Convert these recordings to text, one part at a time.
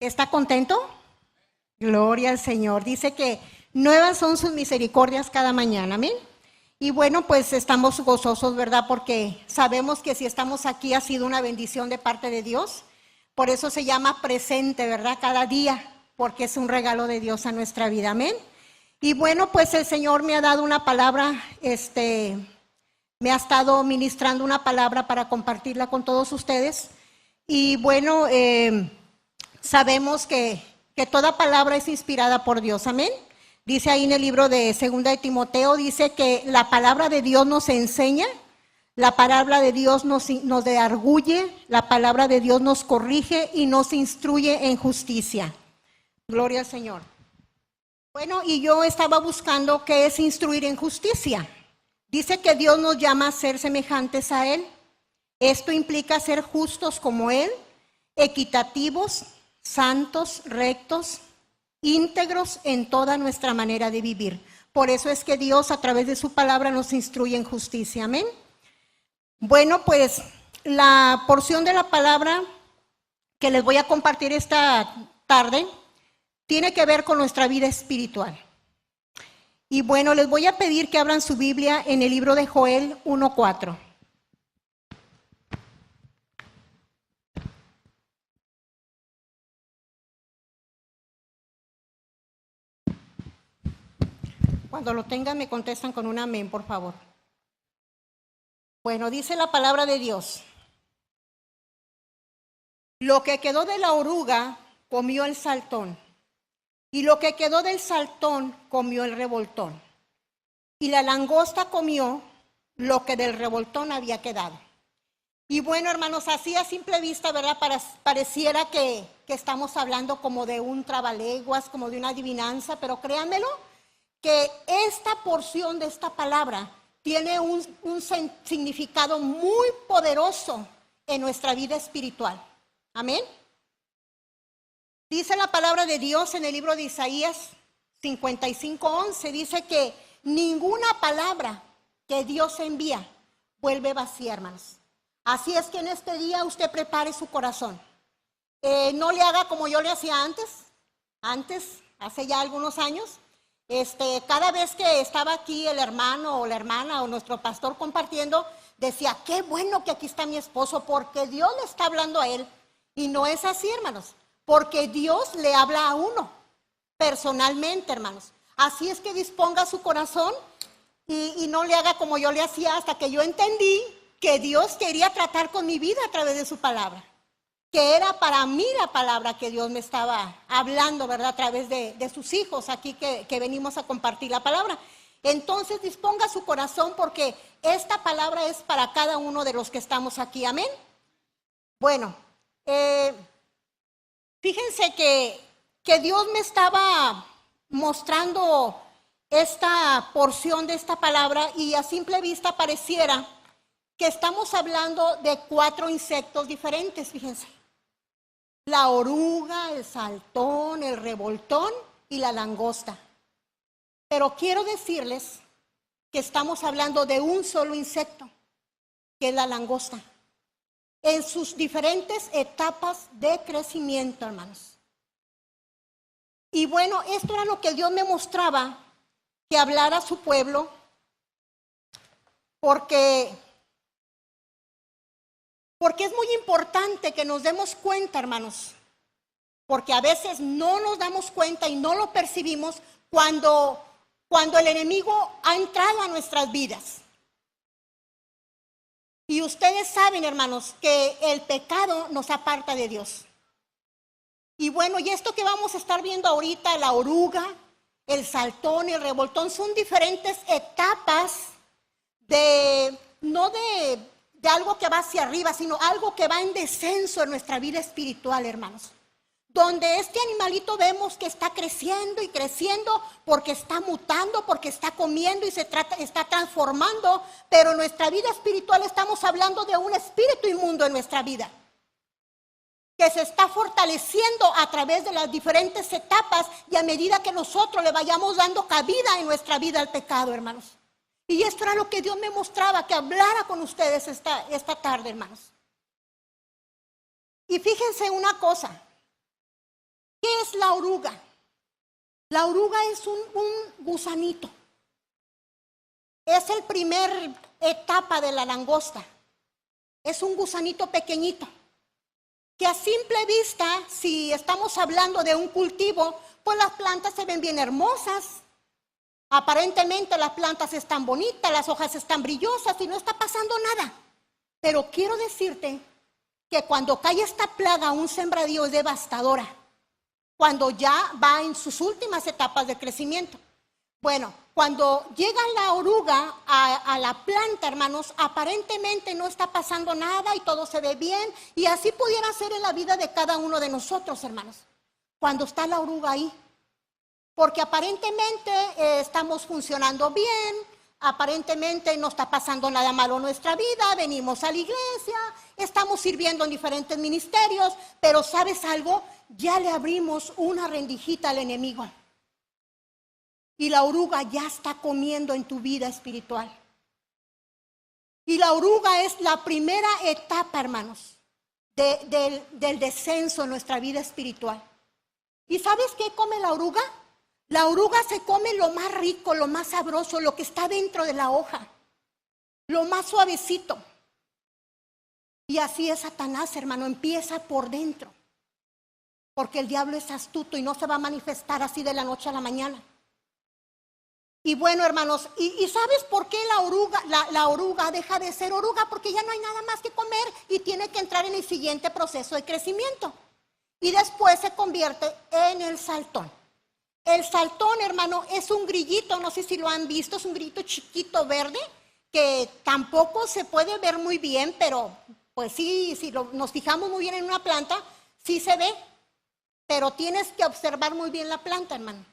¿Está contento? Gloria al Señor. Dice que nuevas son sus misericordias cada mañana, amén. Y bueno, pues estamos gozosos, ¿verdad? Porque sabemos que si estamos aquí ha sido una bendición de parte de Dios. Por eso se llama presente, ¿verdad? Cada día, porque es un regalo de Dios a nuestra vida, amén. Y bueno, pues el Señor me ha dado una palabra, me ha estado ministrando una palabra para compartirla con todos ustedes. Y bueno, sabemos que toda palabra es inspirada por Dios, amén. Dice ahí en el libro de 2 de Timoteo, dice que la palabra de Dios nos enseña, la palabra de Dios nos redarguye, la palabra de Dios nos corrige y nos instruye en justicia. Gloria al Señor. Bueno, y yo estaba buscando qué es instruir en justicia. Dice que Dios nos llama a ser semejantes a Él. Esto implica ser justos como Él, equitativos, santos, rectos, íntegros en toda nuestra manera de vivir. Por eso es que Dios a través de su palabra nos instruye en justicia, amén. Bueno, pues la porción de la palabra que les voy a compartir esta tarde tiene que ver con nuestra vida espiritual. Y bueno, les voy a pedir que abran su Biblia en el libro de Joel 1:4. Cuando lo tengan me contestan con un amén, por favor. Bueno, dice la palabra de Dios. Lo que quedó de la oruga comió el saltón, y lo que quedó del saltón comió el revoltón, y la langosta comió lo que del revoltón había quedado. Y bueno, hermanos, así a simple vista, ¿verdad? Pareciera que estamos hablando como de un trabaleguas, como de una adivinanza, pero créanmelo, que esta porción de esta palabra tiene un significado muy poderoso en nuestra vida espiritual. Amén. Dice la palabra de Dios en el libro de Isaías 55:11, dice que ninguna palabra que Dios envía vuelve vacía, hermanos. Así es que en este día usted prepare su corazón. No le haga como yo le hacía antes, hace ya algunos años. Cada vez que estaba aquí el hermano o la hermana o nuestro pastor compartiendo, decía, qué bueno que aquí está mi esposo, porque Dios le está hablando a él. Y no es así, hermanos, porque Dios le habla a uno, personalmente, hermanos. Así es que disponga su corazón y no le haga como yo le hacía, hasta que yo entendí que Dios quería tratar con mi vida a través de su palabra. Que era para mí la palabra que Dios me estaba hablando, ¿verdad? A través de sus hijos aquí que venimos a compartir la palabra. Entonces disponga su corazón porque esta palabra es para cada uno de los que estamos aquí, amén. Bueno, fíjense que Dios me estaba mostrando esta porción de esta palabra y a simple vista pareciera que estamos hablando de 4 insectos diferentes, fíjense. La oruga, el saltón, el revoltón y la langosta. Pero quiero decirles que estamos hablando de un solo insecto, que es la langosta, en sus diferentes etapas de crecimiento, hermanos. Y bueno, esto era lo que Dios me mostraba, que hablara a su pueblo, porque es muy importante que nos demos cuenta, hermanos, porque a veces no nos damos cuenta y no lo percibimos cuando el enemigo ha entrado a nuestras vidas. Y ustedes saben, hermanos, que el pecado nos aparta de Dios. Y bueno, y esto que vamos a estar viendo ahorita, la oruga, el saltón, el revoltón, son diferentes etapas no de algo que va hacia arriba, sino algo que va en descenso en nuestra vida espiritual, hermanos. Donde este animalito vemos que está creciendo y creciendo porque está mutando, porque está comiendo y está transformando, pero en nuestra vida espiritual estamos hablando de un espíritu inmundo en nuestra vida, que se está fortaleciendo a través de las diferentes etapas y a medida que nosotros le vayamos dando cabida en nuestra vida al pecado, hermanos. Y esto era lo que Dios me mostraba, que hablara con ustedes esta tarde, hermanos. Y fíjense una cosa, ¿Qué es la oruga? La oruga es un gusanito. Es el primer etapa de la langosta. Es un gusanito pequeñito. Que a simple vista, si estamos hablando de un cultivo, pues las plantas se ven bien hermosas. Aparentemente las plantas están bonitas, las hojas están brillosas y no está pasando nada. Pero quiero decirte que cuando cae esta plaga, un sembradío es devastadora. Cuando ya va en sus últimas etapas de crecimiento. Bueno, cuando llega la oruga a la planta, hermanos, aparentemente no está pasando nada y todo se ve bien. Y así pudiera ser en la vida de cada uno de nosotros, hermanos. Cuando está la oruga ahí. Porque aparentemente estamos funcionando bien, aparentemente no está pasando nada malo en nuestra vida, venimos a la iglesia, estamos sirviendo en diferentes ministerios, pero ¿sabes algo? Ya le abrimos una rendijita al enemigo. Y la oruga ya está comiendo en tu vida espiritual. Y la oruga es la primera etapa, hermanos, del descenso en nuestra vida espiritual. ¿Y sabes qué come la oruga? La oruga se come lo más rico, lo más sabroso, lo que está dentro de la hoja, lo más suavecito. Y así es Satanás, hermano, empieza por dentro. Porque el diablo es astuto y no se va a manifestar así de la noche a la mañana. Y bueno, hermanos, ¿y sabes por qué la oruga deja de ser oruga? Porque ya no hay nada más que comer y tiene que entrar en el siguiente proceso de crecimiento. Y después se convierte en el saltón. El saltón, hermano, es un grillito, no sé si lo han visto, es un grillito chiquito verde, que tampoco se puede ver muy bien, pero pues sí, si nos fijamos muy bien en una planta, sí se ve, pero tienes que observar muy bien la planta, hermano.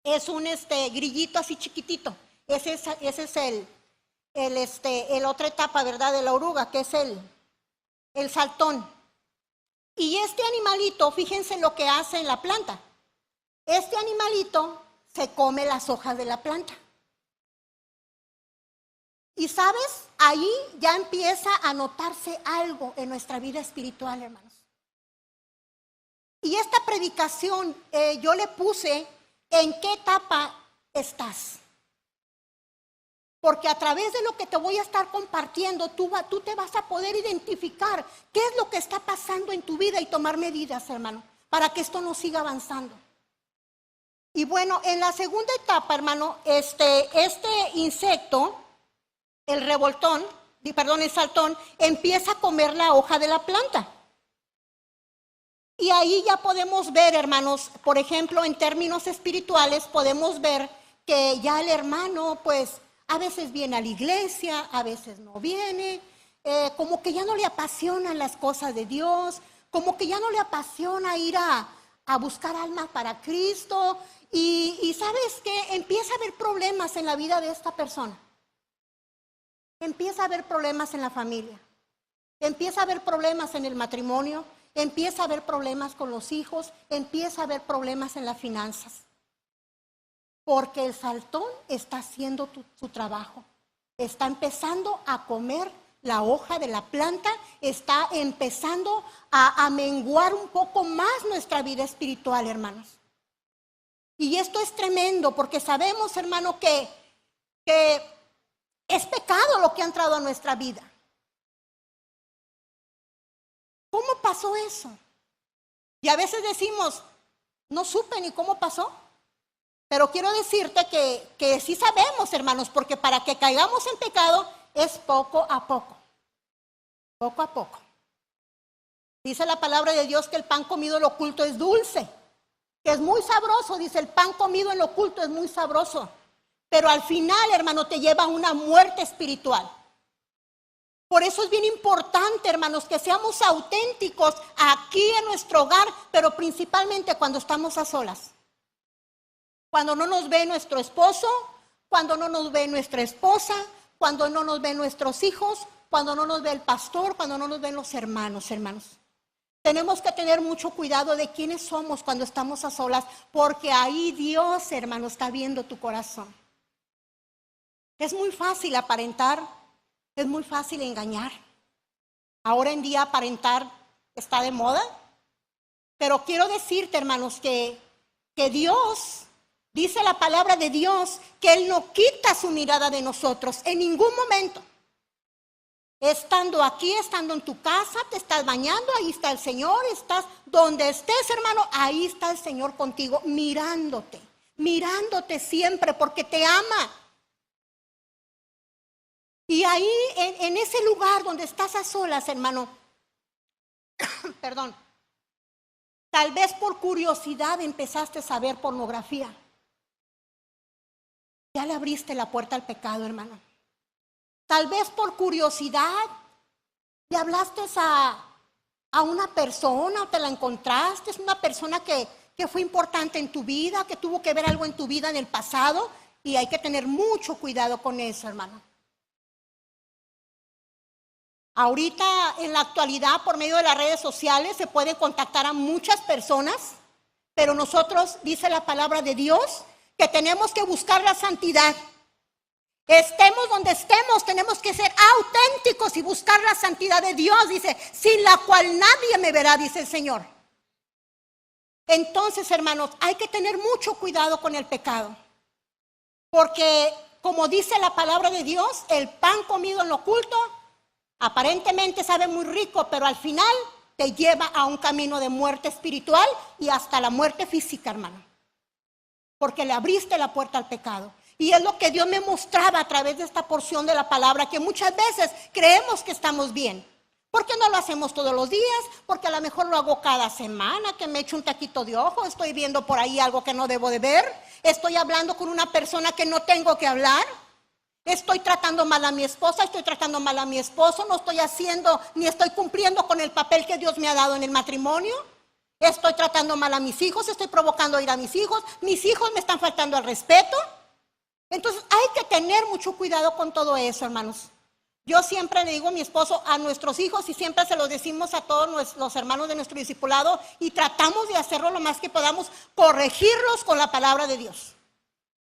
Es un grillito así chiquitito, ese es el otra etapa, ¿verdad?, de la oruga, que es el saltón. Y este animalito, fíjense lo que hace en la planta. Este animalito se come las hojas de la planta. Y sabes, ahí ya empieza a notarse algo en nuestra vida espiritual, hermanos. Y esta predicación yo le puse, ¿en qué etapa estás? Porque a través de lo que te voy a estar compartiendo, tú te vas a poder identificar qué es lo que está pasando en tu vida y tomar medidas, hermano, para que esto no siga avanzando. Y bueno, en la segunda etapa, hermano, este insecto, el saltón, empieza a comer la hoja de la planta. Y ahí ya podemos ver, hermanos, por ejemplo, en términos espirituales, podemos ver que ya el hermano, pues, a veces viene a la iglesia, a veces no viene, como que ya no le apasionan las cosas de Dios, como que ya no le apasiona ir a buscar almas para Cristo. Y ¿sabes qué? Empieza a haber problemas en la vida de esta persona. Empieza a haber problemas en la familia. Empieza a haber problemas en el matrimonio. Empieza a haber problemas con los hijos. Empieza a haber problemas en las finanzas. Porque el saltón está haciendo su trabajo. Está empezando a comer la hoja de la planta. Está empezando a menguar un poco más nuestra vida espiritual, hermanos. Y esto es tremendo porque sabemos, hermano, que es pecado lo que ha entrado a nuestra vida. ¿Cómo pasó eso? Y a veces decimos, no supe ni cómo pasó. Pero quiero decirte que sí sabemos, hermanos, porque para que caigamos en pecado es poco a poco. Poco a poco. Dice la palabra de Dios que el pan comido en lo oculto es dulce. Que es muy sabroso, dice, el pan comido en lo oculto es muy sabroso. Pero al final, hermano, te lleva a una muerte espiritual. Por eso es bien importante, hermanos, que seamos auténticos aquí en nuestro hogar, pero principalmente cuando estamos a solas. Cuando no nos ve nuestro esposo, cuando no nos ve nuestra esposa, cuando no nos ven nuestros hijos, cuando no nos ve el pastor, cuando no nos ven los hermanos. Tenemos que tener mucho cuidado de quiénes somos cuando estamos a solas, porque ahí Dios, hermano, está viendo tu corazón. Es muy fácil aparentar, es muy fácil engañar. Ahora en día aparentar está de moda. Pero quiero decirte, hermanos, que Dios, dice la palabra de Dios, que Él no quita su mirada de nosotros en ningún momento. Estando aquí, estando en tu casa, te estás bañando, ahí está el Señor, estás donde estés, hermano, ahí está el Señor contigo, mirándote siempre porque te ama. Y ahí, en ese lugar donde estás a solas, hermano, perdón, tal vez por curiosidad empezaste a ver pornografía. Ya le abriste la puerta al pecado, hermano. Tal vez por curiosidad le hablaste a una persona, o te la encontraste, es una persona que fue importante en tu vida, que tuvo que ver algo en tu vida en el pasado, y hay que tener mucho cuidado con eso, hermano. Ahorita, en la actualidad, por medio de las redes sociales, se puede contactar a muchas personas, pero nosotros, dice la palabra de Dios, que tenemos que buscar la santidad. Estemos donde estemos, tenemos que ser auténticos y buscar la santidad de Dios, dice, sin la cual nadie me verá, dice el Señor. Entonces, hermanos, hay que tener mucho cuidado con el pecado, porque como dice la palabra de Dios, el pan comido en lo oculto aparentemente sabe muy rico, pero al final te lleva a un camino de muerte espiritual y hasta la muerte física, hermano, porque le abriste la puerta al pecado. Y es lo que Dios me mostraba a través de esta porción de la palabra, que muchas veces creemos que estamos bien. ¿Por qué no lo hacemos todos los días? Porque a lo mejor lo hago cada semana, que me echo un taquito de ojo, estoy viendo por ahí algo que no debo de ver, estoy hablando con una persona que no tengo que hablar, estoy tratando mal a mi esposa, estoy tratando mal a mi esposo, no estoy haciendo ni estoy cumpliendo con el papel que Dios me ha dado en el matrimonio, estoy tratando mal a mis hijos, estoy provocando ir a mis hijos me están faltando al respeto. Entonces hay que tener mucho cuidado con todo eso, hermanos. Yo siempre le digo a mi esposo, a nuestros hijos, y siempre se lo decimos a todos los hermanos de nuestro discipulado, y tratamos de hacerlo lo más que podamos, corregirlos con la palabra de Dios.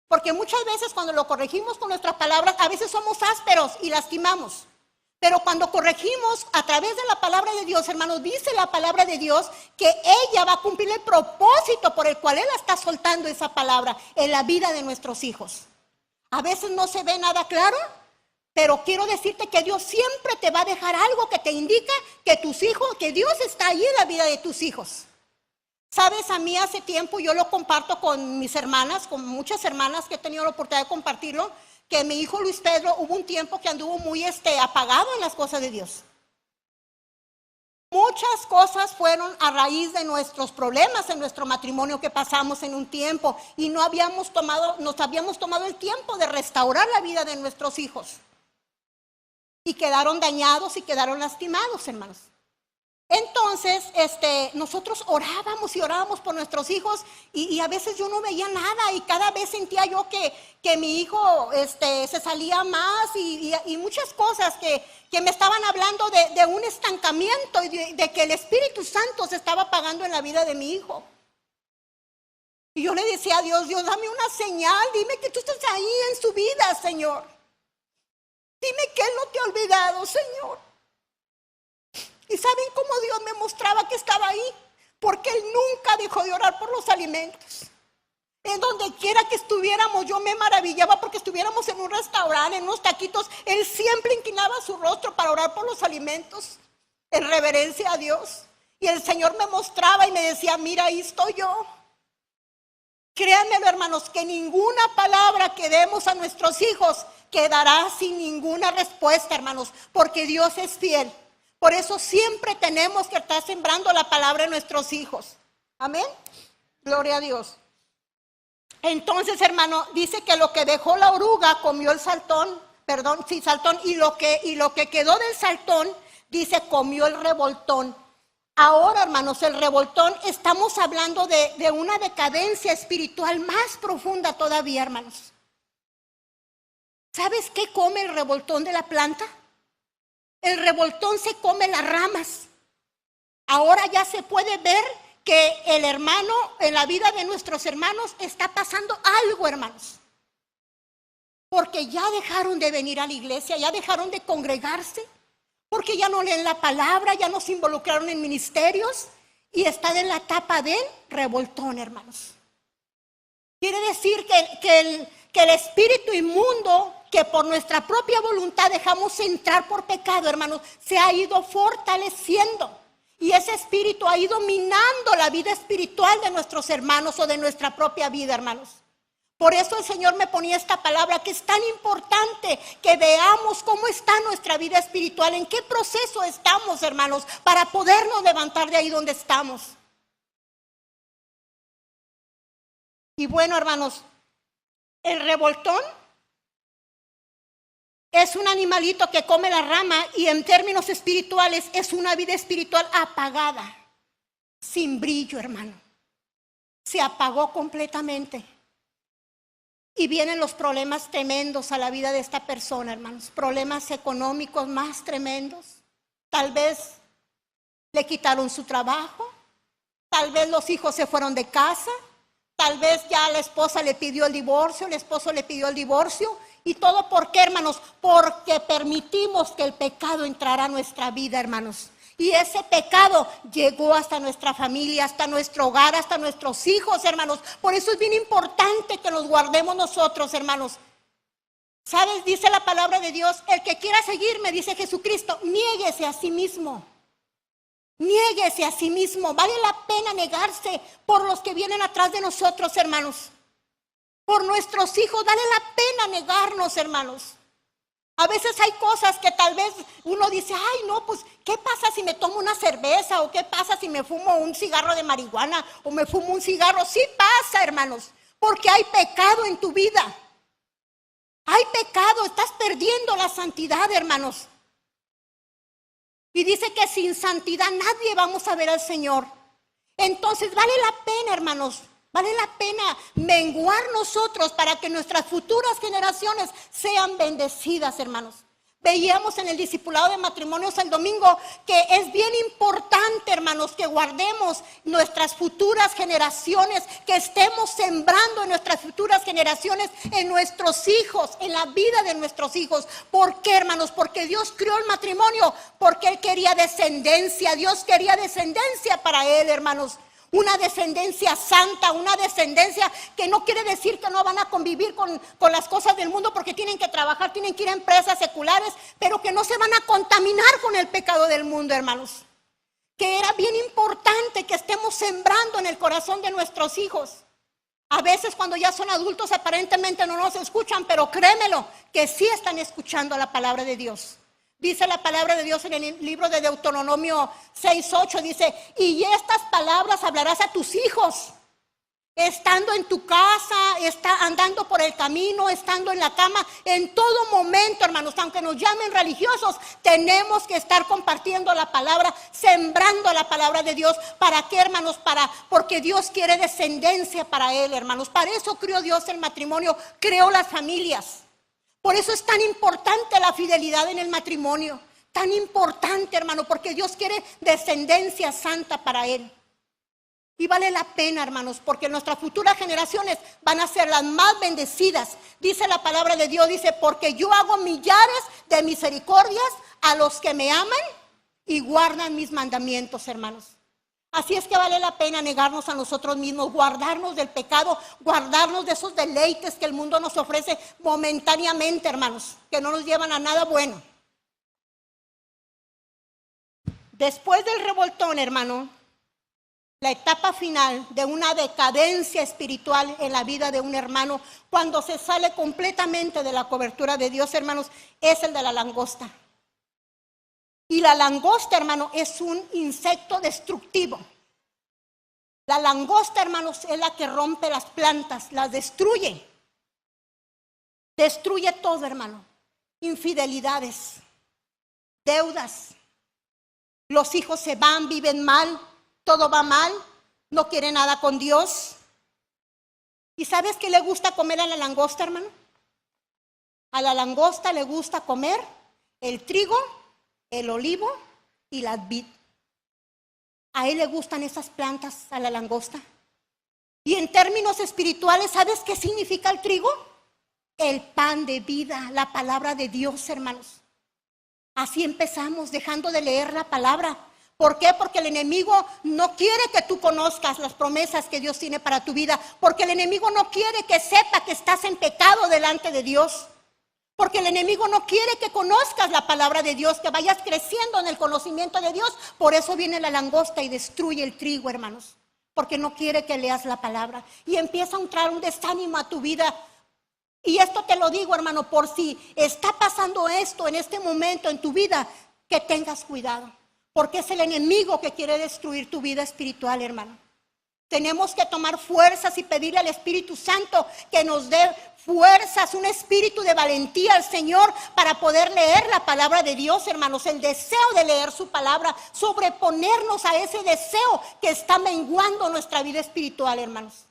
Porque muchas veces cuando lo corregimos con nuestras palabras, a veces somos ásperos y lastimamos. Pero cuando corregimos a través de la palabra de Dios, hermanos, dice la palabra de Dios que ella va a cumplir el propósito por el cual Él está soltando esa palabra en la vida de nuestros hijos. A veces no se ve nada claro, pero quiero decirte que Dios siempre te va a dejar algo que te indica que tus hijos, que Dios está ahí en la vida de tus hijos. Sabes, a mí hace tiempo, yo lo comparto con mis hermanas, con muchas hermanas que he tenido la oportunidad de compartirlo, que mi hijo Luis Pedro hubo un tiempo que anduvo muy apagado en las cosas de Dios. Muchas cosas fueron a raíz de nuestros problemas en nuestro matrimonio que pasamos en un tiempo y nos habíamos tomado el tiempo de restaurar la vida de nuestros hijos. Y quedaron dañados y quedaron lastimados, hermanos. Entonces, nosotros orábamos y orábamos por nuestros hijos y a veces yo no veía nada y cada vez sentía yo que mi hijo se salía más y muchas cosas que me estaban hablando de un estancamiento y de que el Espíritu Santo se estaba apagando en la vida de mi hijo. Y yo le decía a Dios, dame una señal, dime que tú estás ahí en su vida, Señor. Dime que Él no te ha olvidado, Señor. ¿Y saben cómo Dios me mostraba que estaba ahí? Porque Él nunca dejó de orar por los alimentos. En donde quiera que estuviéramos, yo me maravillaba porque estuviéramos en un restaurante, en unos taquitos, Él siempre inclinaba su rostro para orar por los alimentos, en reverencia a Dios. Y el Señor me mostraba y me decía, mira, ahí estoy yo. Créanmelo, hermanos, que ninguna palabra que demos a nuestros hijos quedará sin ninguna respuesta, hermanos, porque Dios es fiel. Por eso siempre tenemos que estar sembrando la palabra en nuestros hijos. Amén. Gloria a Dios. Entonces, hermano, dice que lo que dejó la oruga comió el saltón, y lo que quedó del saltón, dice, comió el revoltón. Ahora, hermanos, el revoltón, estamos hablando de una decadencia espiritual más profunda todavía, hermanos. ¿Sabes qué come el revoltón de la planta? El revoltón se come las ramas. Ahora ya se puede ver que el hermano, en la vida de nuestros hermanos, está pasando algo, hermanos. Porque ya dejaron de venir a la iglesia, ya dejaron de congregarse, porque ya no leen la palabra, ya no se involucraron en ministerios. y está en la etapa del revoltón, hermanos. Quiere decir que el espíritu inmundo que por nuestra propia voluntad dejamos entrar por pecado, hermanos, se ha ido fortaleciendo. Y ese espíritu ha ido minando la vida espiritual de nuestros hermanos o de nuestra propia vida, hermanos. Por eso el Señor me ponía esta palabra, que es tan importante que veamos cómo está nuestra vida espiritual, en qué proceso estamos, hermanos, para podernos levantar de ahí donde estamos. Y bueno, hermanos, el revoltón es un animalito que come la rama y en términos espirituales es una vida espiritual apagada, sin brillo, hermano. Se apagó completamente. Y vienen los problemas tremendos a la vida de esta persona, hermanos. Problemas económicos más tremendos. Tal vez le quitaron su trabajo. Tal vez los hijos se fueron de casa. Tal vez ya la esposa le pidió el divorcio, el esposo le pidió el divorcio. ¿Y todo por qué, hermanos? Porque permitimos que el pecado entrara a nuestra vida, hermanos. Y ese pecado llegó hasta nuestra familia, hasta nuestro hogar, hasta nuestros hijos, hermanos. Por eso es bien importante que los guardemos nosotros, hermanos. ¿Sabes? Dice la palabra de Dios, el que quiera seguirme, dice Jesucristo, niéguese a sí mismo. Niéguese a sí mismo. Vale la pena negarse por los que vienen atrás de nosotros, hermanos. Por nuestros hijos, vale la pena negarnos, hermanos. A veces hay cosas que tal vez uno dice, ay no, pues ¿qué pasa si me tomo una cerveza? ¿O qué pasa si me fumo un cigarro de marihuana? ¿O me fumo un cigarro? Sí pasa, hermanos, porque hay pecado en tu vida. Hay pecado, estás perdiendo la santidad, hermanos. Y dice que sin santidad nadie vamos a ver al Señor. Entonces vale la pena, hermanos. Vale la pena menguar nosotros para que nuestras futuras generaciones sean bendecidas, hermanos. Veíamos en el discipulado de matrimonios el domingo que es bien importante, hermanos, que guardemos nuestras futuras generaciones, que estemos sembrando en nuestras futuras generaciones, en nuestros hijos, en la vida de nuestros hijos. ¿Por qué, hermanos? Porque Dios creó el matrimonio, porque Él quería descendencia, Dios quería descendencia para Él, hermanos. Una descendencia santa, una descendencia que no quiere decir que no van a convivir con las cosas del mundo porque tienen que trabajar, tienen que ir a empresas seculares, pero que no se van a contaminar con el pecado del mundo, hermanos. Que era bien importante que estemos sembrando en el corazón de nuestros hijos. A veces cuando ya son adultos aparentemente no nos escuchan, pero créemelo, que sí están escuchando la palabra de Dios. Dice la palabra de Dios en el libro de Deuteronomio 6:8, dice, y estas palabras hablarás a tus hijos, estando en tu casa, andando por el camino, estando en la cama, en todo momento, hermanos, aunque nos llamen religiosos, tenemos que estar compartiendo la palabra, sembrando la palabra de Dios. ¿Para qué, hermanos? Porque Dios quiere descendencia para Él, hermanos. Para eso creó Dios el matrimonio, creó las familias. Por eso es tan importante la fidelidad en el matrimonio, tan importante, hermano, porque Dios quiere descendencia santa para Él. Y vale la pena, hermanos, porque nuestras futuras generaciones van a ser las más bendecidas. Dice la palabra de Dios, dice, porque yo hago millares de misericordias a los que me aman y guardan mis mandamientos, hermanos. Así es que vale la pena negarnos a nosotros mismos, guardarnos del pecado, guardarnos de esos deleites que el mundo nos ofrece momentáneamente, hermanos, que no nos llevan a nada bueno. Después del revoltón, hermano, la etapa final de una decadencia espiritual en la vida de un hermano, cuando se sale completamente de la cobertura de Dios, hermanos, es el de la langosta. Y la langosta, hermano, es un insecto destructivo. La langosta, hermanos, es la que rompe las plantas, las destruye. Destruye todo, hermano. Infidelidades, deudas. Los hijos se van, viven mal, todo va mal, no quiere nada con Dios. ¿Y sabes qué le gusta comer a la langosta, hermano? A la langosta le gusta comer el trigo, el olivo y la vid. A él le gustan esas plantas, a la langosta. Y en términos espirituales, ¿sabes qué significa el trigo? El pan de vida, la palabra de Dios, hermanos. Así empezamos, dejando de leer la palabra, ¿Por qué? Porque el enemigo no quiere que tú conozcas las promesas que Dios tiene para tu vida. Porque el enemigo no quiere que sepa que estás en pecado delante de Dios. Porque el enemigo no quiere que conozcas la palabra de Dios, que vayas creciendo en el conocimiento de Dios. Por eso viene la langosta y destruye el trigo, hermanos. Porque no quiere que leas la palabra. Y empieza a entrar un desánimo a tu vida. Y esto te lo digo, hermano, por si está pasando esto en este momento en tu vida, que tengas cuidado. Porque es el enemigo que quiere destruir tu vida espiritual, hermano. Tenemos que tomar fuerzas y pedirle al Espíritu Santo que nos dé fuerzas, un espíritu de valentía al Señor para poder leer la palabra de Dios, hermanos. El deseo de leer su palabra, sobreponernos a ese deseo que está menguando nuestra vida espiritual, hermanos.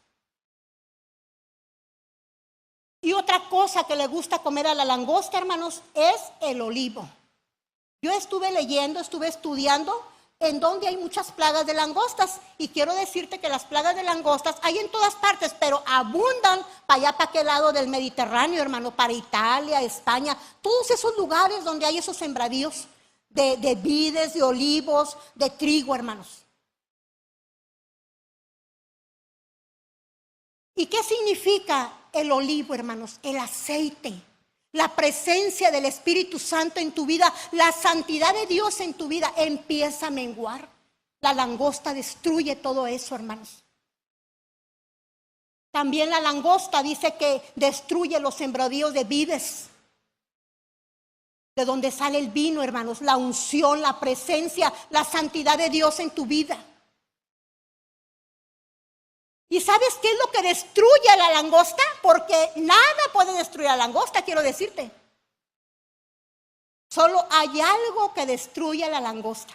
Y otra cosa que le gusta comer a la langosta, hermanos, es el olivo. Yo estuve leyendo, estuve estudiando en donde hay muchas plagas de langostas. Y quiero decirte que las plagas de langostas hay en todas partes, pero abundan para allá, para aquel lado del Mediterráneo, hermano, para Italia, España, todos esos lugares donde hay esos sembradíos de vides, de olivos, de trigo, hermanos. ¿Y qué significa el olivo, hermanos? El aceite. La presencia del Espíritu Santo en tu vida, la santidad de Dios en tu vida empieza a menguar. La langosta destruye todo eso, hermanos. También la langosta dice que destruye los sembradíos de vides, de donde sale el vino, hermanos, la unción, la presencia, la santidad de Dios en tu vida. ¿Y sabes qué es lo que destruye a la langosta? Porque nada puede destruir a la langosta, quiero decirte. Solo hay algo que destruye a la langosta.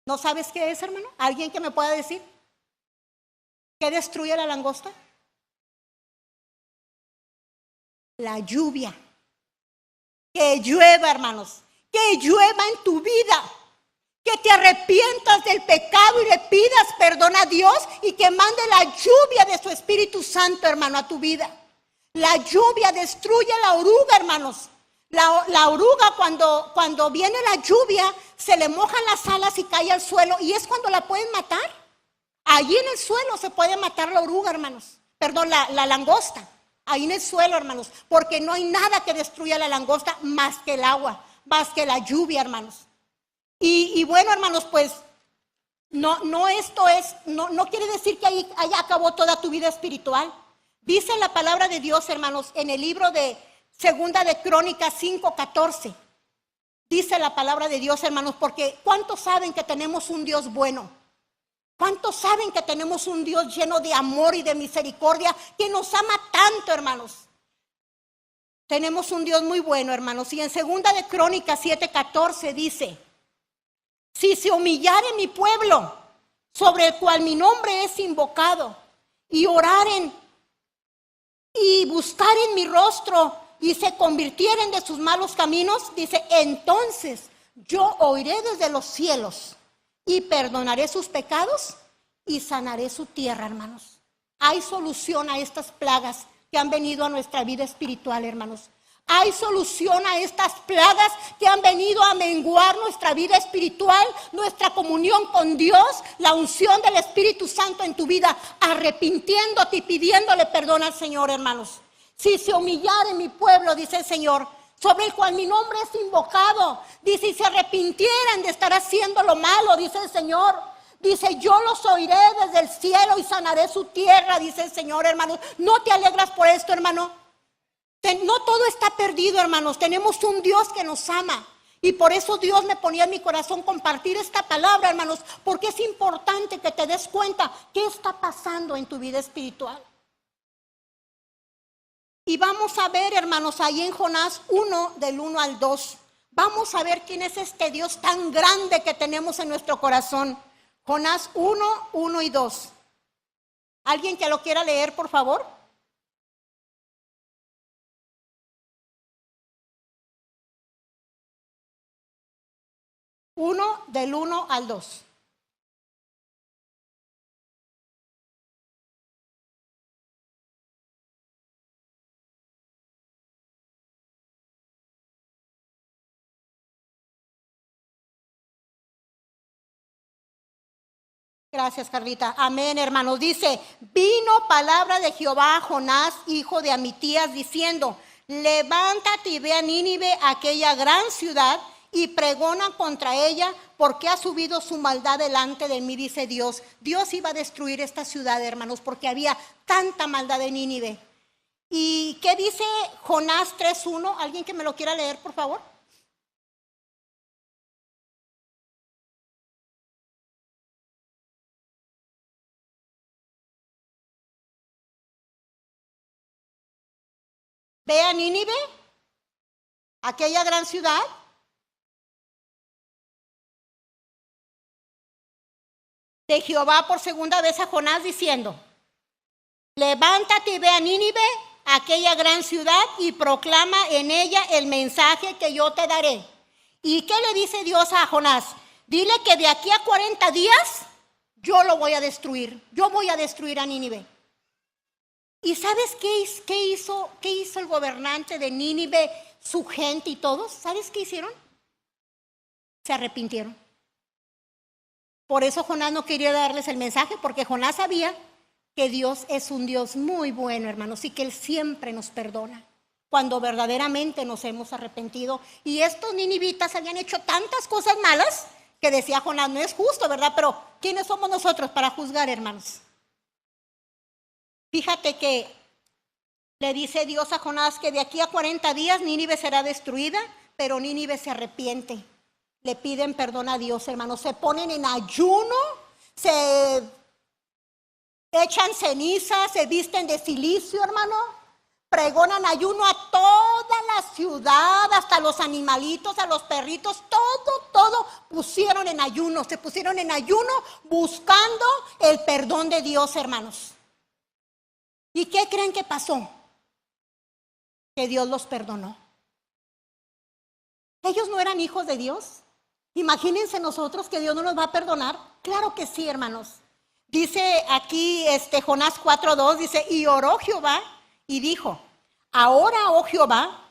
¿No sabes qué es, hermano? ¿Alguien que me pueda decir? ¿Qué destruye a la langosta? La lluvia. Que llueva, hermanos. Que llueva en tu vida. Que te arrepientas del pecado y le pidas perdón a Dios y que mande la lluvia de su Espíritu Santo, hermano, a tu vida. La lluvia destruye la oruga, hermanos. La oruga cuando viene la lluvia se le mojan las alas y cae al suelo y es cuando la pueden matar. Allí en el suelo se puede matar la oruga, hermanos. Perdón, la langosta. Ahí en el suelo, hermanos. Porque no hay nada que destruya la langosta más que el agua, más que la lluvia, hermanos. Y bueno, hermanos, pues no quiere decir que ahí acabó toda tu vida espiritual. Dice la palabra de Dios, hermanos, en el libro de Segunda de Crónicas 5:14. Dice la palabra de Dios, hermanos, porque ¿cuántos saben que tenemos un Dios bueno? ¿Cuántos saben que tenemos un Dios lleno de amor y de misericordia que nos ama tanto, hermanos? Tenemos un Dios muy bueno, hermanos. Y en Segunda de Crónicas 7:14 dice: si se humillare mi pueblo, sobre el cual mi nombre es invocado, y oraren y buscaren mi rostro, y se convirtieren de sus malos caminos, dice, entonces yo oiré desde los cielos, y perdonaré sus pecados, y sanaré su tierra, hermanos. Hay solución a estas plagas que han venido a nuestra vida espiritual, hermanos. Hay solución a estas plagas que han venido a menguar nuestra vida espiritual, nuestra comunión con Dios, la unción del Espíritu Santo en tu vida, arrepintiéndote y pidiéndole perdón al Señor, hermanos. Si se humillare mi pueblo, dice el Señor, sobre el cual mi nombre es invocado, dice, y se arrepintieran de estar haciendo lo malo, dice el Señor. Dice, yo los oiré desde el cielo y sanaré su tierra, dice el Señor, hermanos. ¿No te alegras por esto, hermano? No todo está perdido, hermanos. Tenemos un Dios que nos ama. Y por eso Dios me ponía en mi corazón compartir esta palabra, hermanos. Porque es importante que te des cuenta qué está pasando en tu vida espiritual. Y vamos a ver, hermanos, ahí en Jonás 1, del 1 al 2. Vamos a ver quién es este Dios tan grande que tenemos en nuestro corazón. Jonás 1, 1 y 2. ¿Alguien que lo quiera leer, por favor? 1, del 1 al 2. Gracias, Carlita. Amén, hermanos. Dice, vino palabra de Jehová a Jonás, hijo de Amitías, diciendo, levántate y ve a Nínive, aquella gran ciudad, y pregona contra ella, porque ha subido su maldad delante de mí, dice Dios. Dios iba a destruir esta ciudad, hermanos, porque había tanta maldad en Nínive. ¿Y qué dice Jonás 3:1? ¿Alguien que me lo quiera leer, por favor? Ve a Nínive, aquella gran ciudad. De Jehová por segunda vez a Jonás diciendo, levántate y ve a Nínive, aquella gran ciudad, y proclama en ella el mensaje que yo te daré. ¿Y qué le dice Dios a Jonás? Dile que de aquí a 40 días yo lo voy a destruir. Yo voy a destruir a Nínive. ¿Y sabes qué hizo el gobernante de Nínive, su gente y todos? ¿Sabes qué hicieron? Se arrepintieron. Por eso Jonás no quería darles el mensaje, porque Jonás sabía que Dios es un Dios muy bueno, hermanos, y que Él siempre nos perdona cuando verdaderamente nos hemos arrepentido. Y estos ninivitas habían hecho tantas cosas malas que decía Jonás, no es justo, ¿verdad? Pero ¿quiénes somos nosotros para juzgar, hermanos? Fíjate que le dice Dios a Jonás que de aquí a 40 días Nínive será destruida, pero Nínive se arrepiente. Le piden perdón a Dios, hermanos. Se ponen en ayuno, se echan ceniza, se visten de silicio, hermano. Pregonan ayuno a toda la ciudad, hasta los animalitos, a los perritos, todo pusieron en ayuno. Se pusieron en ayuno buscando el perdón de Dios, hermanos. ¿Y qué creen que pasó? Que Dios los perdonó. ¿Ellos no eran hijos de Dios? Imagínense nosotros que Dios no nos va a perdonar. Claro que sí, hermanos. Dice aquí Jonás 4:2, dice, y oró Jehová y dijo, ahora, oh Jehová,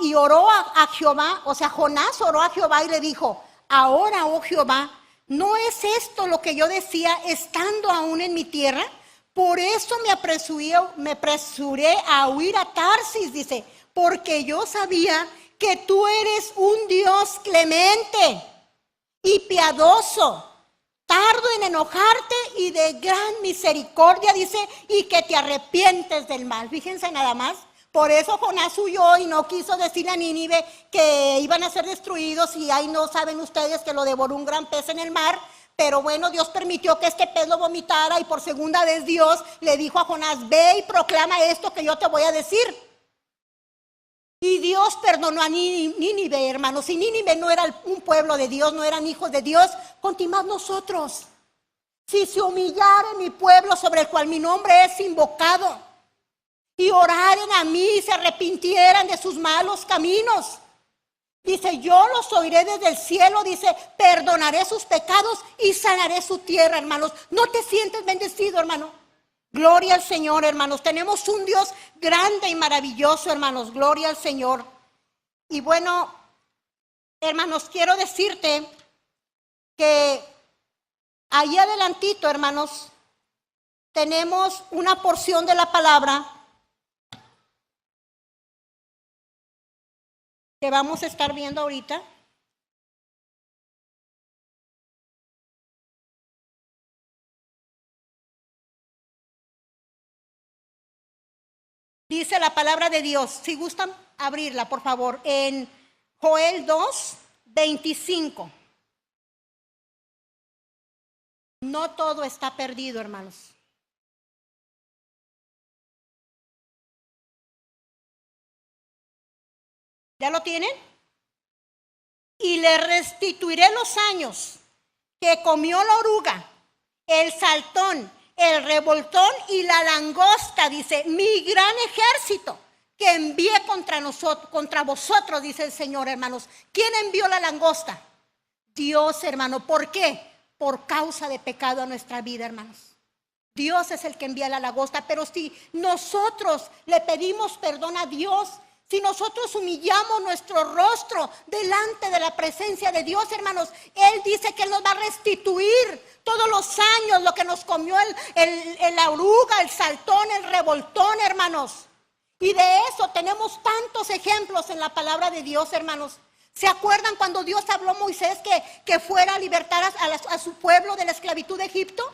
y oró a Jehová, o sea, Jonás oró a Jehová y le dijo, ahora, oh Jehová, ¿no es esto lo que yo decía estando aún en mi tierra? Por eso me apresuré a huir a Tarsis, dice, porque yo sabía que tú eres un Dios clemente y piadoso, tardo en enojarte y de gran misericordia, dice, y que te arrepientes del mal. Fíjense nada más. Por eso Jonás huyó y no quiso decirle a Nínive que iban a ser destruidos, y ahí no saben ustedes que lo devoró un gran pez en el mar. Pero bueno, Dios permitió que este pez lo vomitara, y por segunda vez Dios le dijo a Jonás, ve y proclama esto que yo te voy a decir. Y Dios perdonó a Nínive, hermanos. Si Nínive no era un pueblo de Dios, no eran hijos de Dios, continuad nosotros. Si se humillare mi pueblo sobre el cual mi nombre es invocado, y oraren a mí y se arrepintieran de sus malos caminos, dice, yo los oiré desde el cielo, dice, perdonaré sus pecados y sanaré su tierra, hermanos. ¿No te sientes bendecido, hermano? Gloria al Señor, hermanos. Tenemos un Dios grande y maravilloso, hermanos. Gloria al Señor. Y bueno, hermanos, quiero decirte que ahí adelantito, hermanos, tenemos una porción de la palabra que vamos a estar viendo ahorita. Dice la palabra de Dios, si gustan abrirla, por favor, en Joel 2:25. No todo está perdido, hermanos. ¿Ya lo tienen? Y le restituiré los años que comió la oruga, el saltón, el revoltón y la langosta, dice, mi gran ejército que envié contra vosotros, dice el Señor, hermanos. ¿Quién envió la langosta? Dios, hermano. ¿Por qué? Por causa de pecado a nuestra vida, hermanos. Dios es el que envía la langosta, pero si nosotros le pedimos perdón a Dios, si nosotros humillamos nuestro rostro delante de la presencia de Dios, hermanos, Él dice que Él nos va a restituir todos los años lo que nos comió la oruga, el saltón, el revoltón, hermanos. Y de eso tenemos tantos ejemplos en la palabra de Dios, hermanos. ¿Se acuerdan cuando Dios habló a Moisés que fuera a libertar a su pueblo de la esclavitud de Egipto?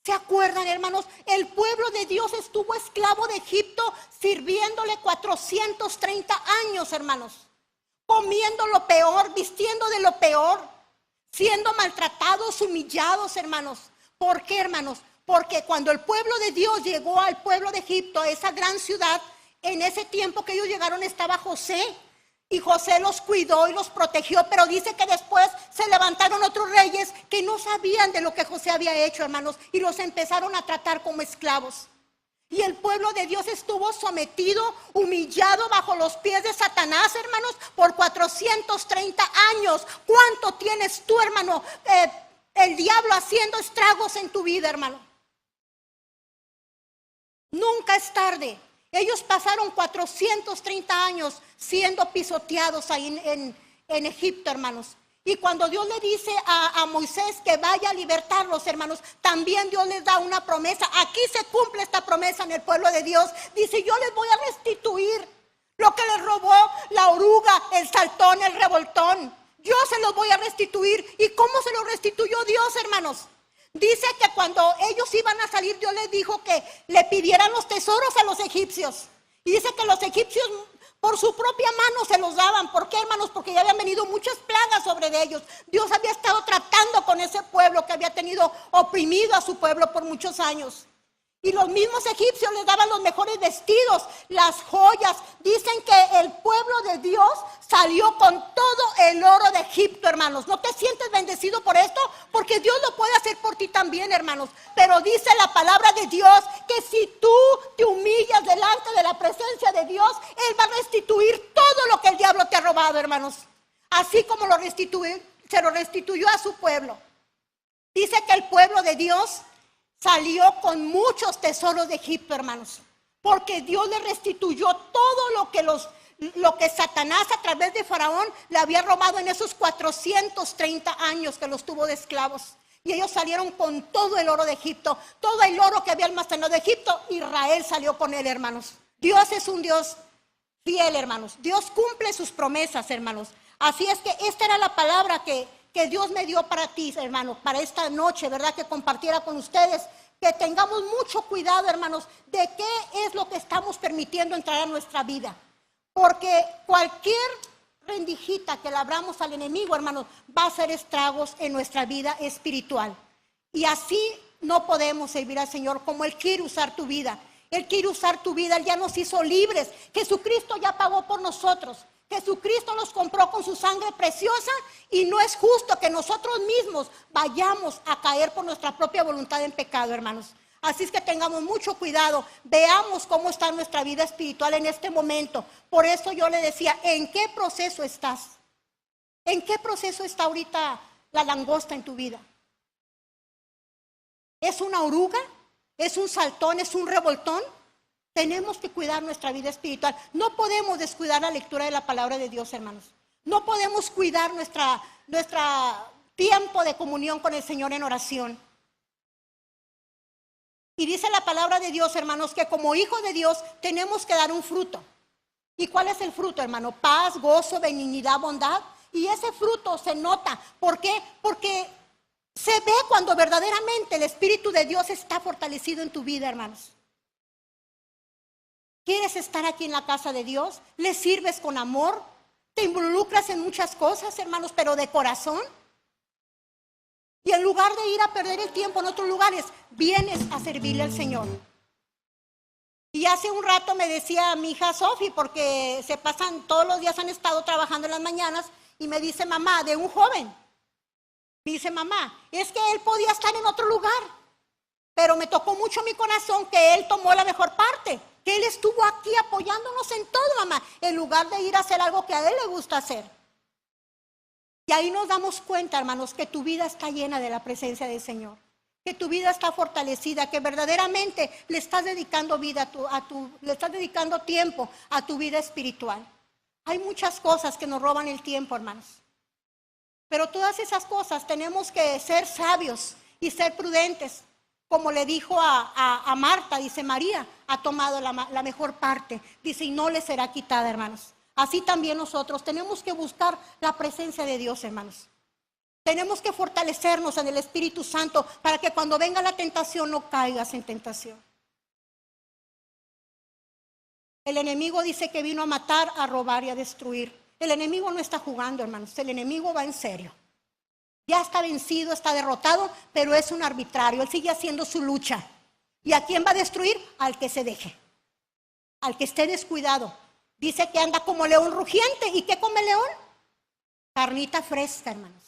¿Se acuerdan, hermanos? El pueblo de Dios estuvo esclavo de Egipto sirviéndole 430 años, hermanos. Comiendo lo peor, vistiendo de lo peor, siendo maltratados, humillados, hermanos. ¿Por qué, hermanos? Porque cuando el pueblo de Dios llegó al pueblo de Egipto, a esa gran ciudad, en ese tiempo que ellos llegaron estaba José. Y José los cuidó y los protegió, pero dice que después se levantaron otros reyes que no sabían de lo que José había hecho, hermanos, y los empezaron a tratar como esclavos. Y el pueblo de Dios estuvo sometido, humillado bajo los pies de Satanás, hermanos, por 430 años. ¿Cuánto tienes tú, hermano, el diablo haciendo estragos en tu vida, hermano? Nunca es tarde. Ellos pasaron 430 años siendo pisoteados ahí en Egipto, hermanos. Y cuando Dios le dice a Moisés que vaya a libertarlos, hermanos, también Dios les da una promesa. Aquí se cumple esta promesa en el pueblo de Dios. Dice, yo les voy a restituir lo que les robó la oruga, el saltón, el revoltón. Yo se los voy a restituir. ¿Y cómo se los restituyó Dios, hermanos? Dice que cuando ellos iban a salir, Dios les dijo que le pidieran los tesoros a los egipcios. Y dice que los egipcios por su propia mano se los daban. ¿Por qué, hermanos? Porque ya habían venido muchas plagas sobre ellos. Dios había estado tratando con ese pueblo que había tenido oprimido a su pueblo por muchos años. Y los mismos egipcios les daban los mejores vestidos, las joyas. Dicen que el pueblo de Dios salió con todo el oro de Egipto, hermanos. ¿No te sientes bendecido por esto? Porque Dios lo puede hacer por ti también, hermanos. Pero dice la palabra de Dios que si tú te humillas delante de la presencia de Dios, Él va a restituir todo lo que el diablo te ha robado, hermanos. Así como se lo restituyó a su pueblo. Dice que el pueblo de Dios salió con muchos tesoros de Egipto, hermanos, porque Dios le restituyó todo lo que Satanás a través de Faraón le había robado en esos 430 años que los tuvo de esclavos. Y ellos salieron con todo el oro de Egipto, todo el oro que había almacenado de Egipto. Israel salió con él, hermanos. Dios es un Dios fiel, hermanos. Dios cumple sus promesas, hermanos. Así es que esta era la palabra que Dios me dio para ti, hermanos, para esta noche, ¿verdad? Que compartiera con ustedes, que tengamos mucho cuidado, hermanos, de qué es lo que estamos permitiendo entrar a nuestra vida. Porque cualquier rendijita que le abramos al enemigo, hermanos, va a hacer estragos en nuestra vida espiritual. Y así no podemos servir al Señor como Él quiere usar tu vida. Él quiere usar tu vida, Él ya nos hizo libres. Jesucristo ya pagó por nosotros. Jesucristo nos compró con su sangre preciosa y no es justo que nosotros mismos vayamos a caer por nuestra propia voluntad en pecado, hermanos. Así es que tengamos mucho cuidado, veamos cómo está nuestra vida espiritual en este momento. Por eso yo le decía, ¿en qué proceso estás? ¿En qué proceso está ahorita la langosta en tu vida? ¿Es una oruga? ¿Es un saltón? ¿Es un revoltón? Tenemos que cuidar nuestra vida espiritual. No podemos descuidar la lectura de la palabra de Dios, hermanos. No podemos cuidar nuestro tiempo de comunión con el Señor en oración. Y dice la palabra de Dios, hermanos, que como hijos de Dios tenemos que dar un fruto. ¿Y cuál es el fruto, hermano? Paz, gozo, benignidad, bondad. Y ese fruto se nota. ¿Por qué? Porque se ve cuando verdaderamente el Espíritu de Dios está fortalecido en tu vida, hermanos. ¿Quieres estar aquí en la casa de Dios? ¿Le sirves con amor? ¿Te involucras en muchas cosas, hermanos, pero de corazón? Y en lugar de ir a perder el tiempo en otros lugares, vienes a servirle al Señor. Y hace un rato me decía mi hija Sofi, porque se pasan, todos los días han estado trabajando en las mañanas, y me dice, mamá, de un joven. Me dice, mamá, es que él podía estar en otro lugar, pero me tocó mucho mi corazón que él tomó la mejor parte. Que Él estuvo aquí apoyándonos en todo, mamá, en lugar de ir a hacer algo que a Él le gusta hacer. Y ahí nos damos cuenta, hermanos, que tu vida está llena de la presencia del Señor. Que tu vida está fortalecida, que verdaderamente le estás dedicando vida le estás dedicando tiempo a tu vida espiritual. Hay muchas cosas que nos roban el tiempo, hermanos. Pero todas esas cosas tenemos que ser sabios y ser prudentes. Como le dijo a Marta, dice María, ha tomado la mejor parte, dice, y no le será quitada, hermanos. Así también nosotros tenemos que buscar la presencia de Dios, hermanos. Tenemos que fortalecernos en el Espíritu Santo para que cuando venga la tentación no caigas en tentación. El enemigo dice que vino a matar, a robar y a destruir. El enemigo no está jugando, hermanos, el enemigo va en serio. Ya está vencido, está derrotado, pero es un arbitrario. Él sigue haciendo su lucha. ¿Y a quién va a destruir? Al que se deje, al que esté descuidado. Dice que anda como león rugiente. ¿Y qué come el león? Carnita fresca, hermanos.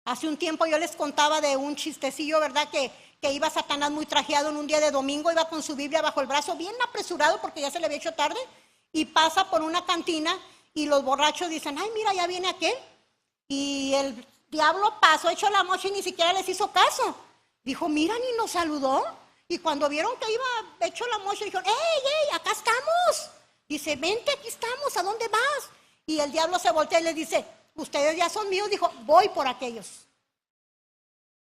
Hace un tiempo yo les contaba de un chistecillo, ¿verdad? Que iba Satanás muy trajeado en un día de domingo, iba con su Biblia bajo el brazo, bien apresurado porque ya se le había hecho tarde, y pasa por una cantina y los borrachos dicen, ay, mira, ya viene aquel. Y el diablo pasó, echó la mocha y ni siquiera les hizo caso. Dijo, mira, ni nos saludó. Y cuando vieron que iba hecho la mocha, dijeron, ¡ey, acá estamos! Dice, vente, aquí estamos, ¿a dónde vas? Y el diablo se voltea y les dice, ustedes ya son míos. Dijo, voy por aquellos.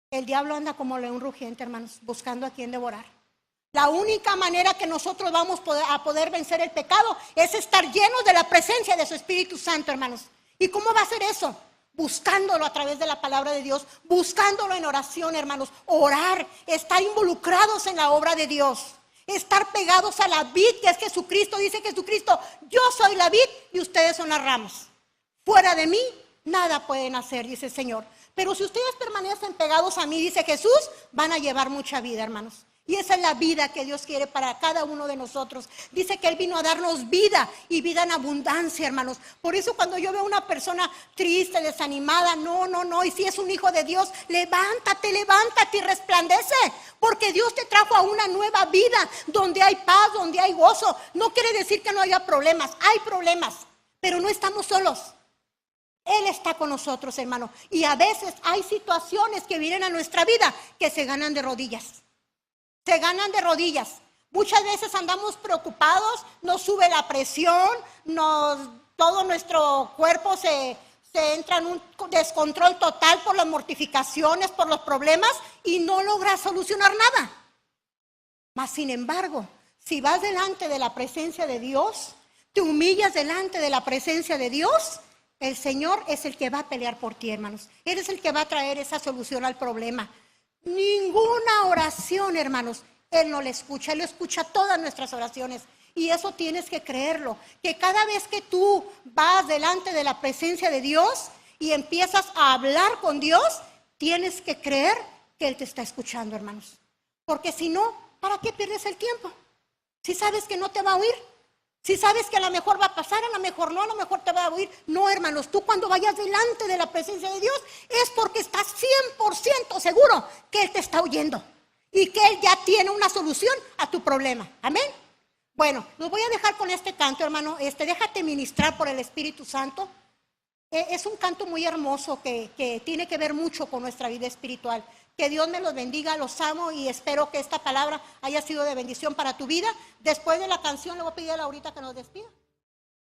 El diablo anda como león rugiente, hermanos, buscando a quien devorar. La única manera que nosotros vamos a poder vencer el pecado es estar llenos de la presencia de su Espíritu Santo, hermanos. ¿Y cómo va a ser eso? Buscándolo a través de la palabra de Dios, buscándolo en oración, hermanos. Orar, estar involucrados en la obra de Dios, estar pegados a la vid que es Jesucristo. Dice Jesucristo, yo soy la vid y ustedes son las ramas. Fuera de mí, nada pueden hacer, dice el Señor. Pero si ustedes permanecen pegados a mí, dice Jesús, van a llevar mucha vida, hermanos. Y esa es la vida que Dios quiere para cada uno de nosotros. Dice que Él vino a darnos vida y vida en abundancia, hermanos. Por eso cuando yo veo a una persona triste, desanimada, no. Y si es un hijo de Dios, levántate y resplandece. Porque Dios te trajo a una nueva vida donde hay paz, donde hay gozo. No quiere decir que no haya problemas. Hay problemas, pero no estamos solos. Él está con nosotros, hermano. Y a veces hay situaciones que vienen a nuestra vida que se ganan de rodillas. Se ganan de rodillas. Muchas veces andamos preocupados, nos sube la presión, todo nuestro cuerpo se entra en un descontrol total por las mortificaciones, por los problemas y no logras solucionar nada. Mas sin embargo, si vas delante de la presencia de Dios, te humillas delante de la presencia de Dios, el Señor es el que va a pelear por ti, hermanos. Él es el que va a traer esa solución al problema. Ninguna oración, hermanos, Él no le escucha. Él escucha todas nuestras oraciones. Y eso tienes que creerlo. Que cada vez que tú vas delante de la presencia de Dios y empiezas a hablar con Dios, tienes que creer que Él te está escuchando, hermanos. Porque si no, ¿para qué pierdes el tiempo? Si sabes que no te va a oír. Si sabes que a lo mejor va a pasar, a lo mejor no, a lo mejor te va a oír. No, hermanos, tú cuando vayas delante de la presencia de Dios es porque estás 100% seguro que Él te está oyendo y que Él ya tiene una solución a tu problema. Amén. Bueno, los voy a dejar con este canto, hermano. Déjate ministrar por el Espíritu Santo. Es un canto muy hermoso que tiene que ver mucho con nuestra vida espiritual. Que Dios me los bendiga, los amo y espero que esta palabra haya sido de bendición para tu vida. Después de la canción le voy a pedir a Laurita que nos despida.